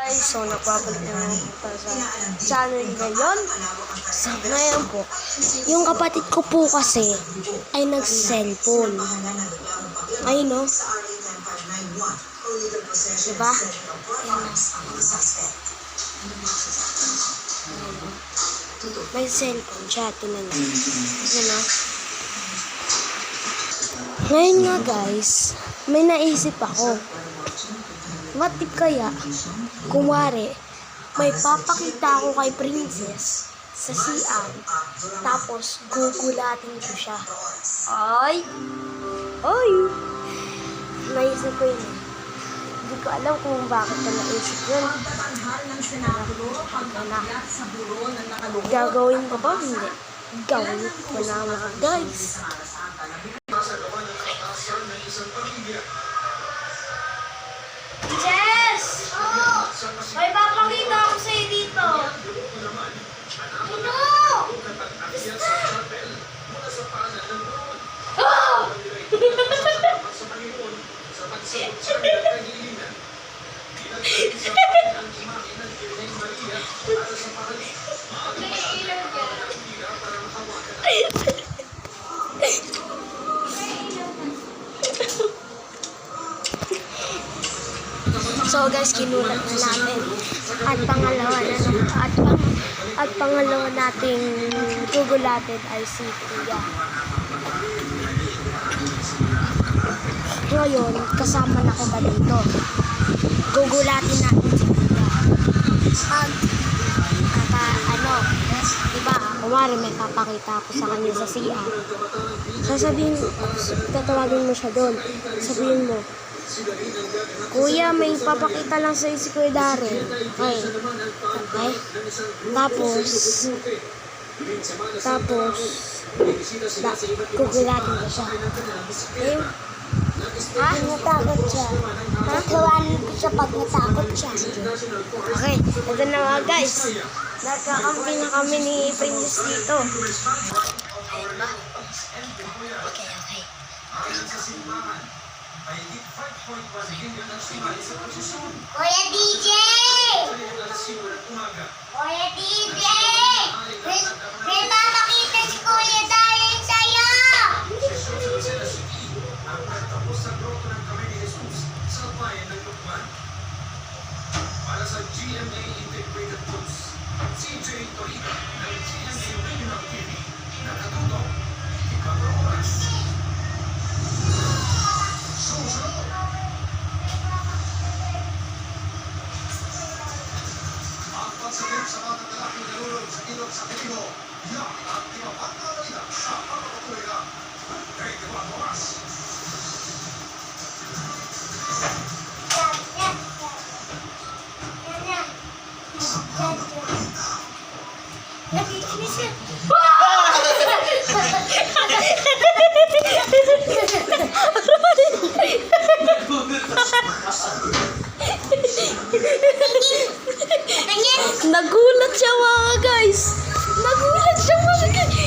guys, so nagpapalik na po sa channel ngayon. So ngayon po, yung kapatid ko po kasi ay nag-cellphone. Ayun no? Diba? May cellphone siya, tinan mo. Ano? Ngayon nga guys, may naisip ako. What if kaya, kumwari, may papakita ako kay Princess sa CR, tapos gugulatin ko siya. Ay! Ay! Naisip ko yun. Hindi ko alam kung bakit na naisip yun. Gagawin ko ba? Hindi. Gawin ko na mga guys. Jess! May papakita ako sa'yo dito. Ano? Oh! So guys, kinulat na natin. At pangalawa nating gugulatin ay si Kuya. Ngayon, kasama na kita dito. Gugulatin natin si Kuya. Diba, kumari may papakita ako sa kanya sa CR. Sasabihin, tatawagin mo siya doon. Sabihin mo, Kuya, may papakita lang sa'yo si Kuya Darren. Okay. Tapos, gugulatin ko siya. Okay? Ha? Natakot siya. Natawanan ko siya pag natakot siya. Okay, ito na mga guys. Nagkakampi na kami ni Princess dito. Okay. Kuya DJ! Kuya DJ! May papakita si Kuya Darren sa'yo! Ang nagtapos sa grotto ng kamay ni Jesus sa bayan ng Lukman. Para sa GMA Integrated News, CJ Torita ng GMA Regional TV, nakatulong, ipag-oras. Susunod! Ang pagsagip sa mga kalaki na lulog sa ilog sa Pilipino, yan ang timapat na balita sa pagpapatuloy na 24 oras. Nagulat siya mga guys. Nagulat siya mga guys.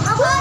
Papa!